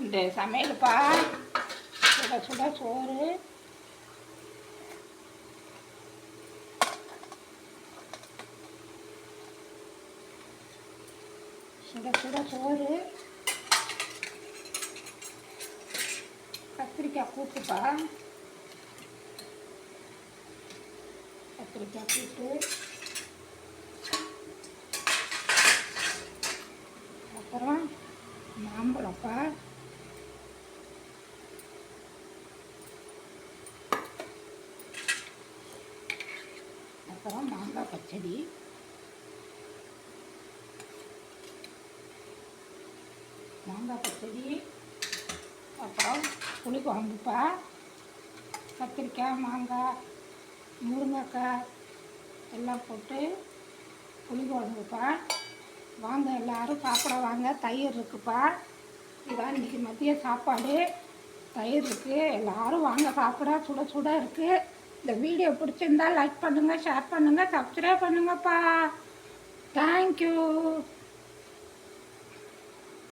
இந்த சமையலுப்பா சுட சுட சோறு, சுட சுட சோறு, கத்திரிக்காய் கூட்டுப்பா, கத்திரிக்காய் கூட்டு, அப்புறம் மாம்பழப்பா, அப்புறம் மாங்காய் பச்சடி, அப்புறம் புளிக்குழம்புப்பா, கத்திரிக்காய், மாங்காய், முருங்கைக்காய் எல்லாம் போட்டு புளிக்குழம்புப்பா. வாங்க எல்லோரும் சாப்பிட வாங்க. தயிர் இருக்குப்பா. இதான் இன்றைக்கி மதிய சாப்பாடு. தயிர் இருக்குது, எல்லோரும் வாங்க சாப்பிட. சுட சுட இருக்குது. இந்த வீடியோ பிடிச்சிருந்தால் லைக் பண்ணுங்கள், ஷேர் பண்ணுங்கள், சப்ஸ்கிரைப் பண்ணுங்கப்பா. தேங்க்யூ.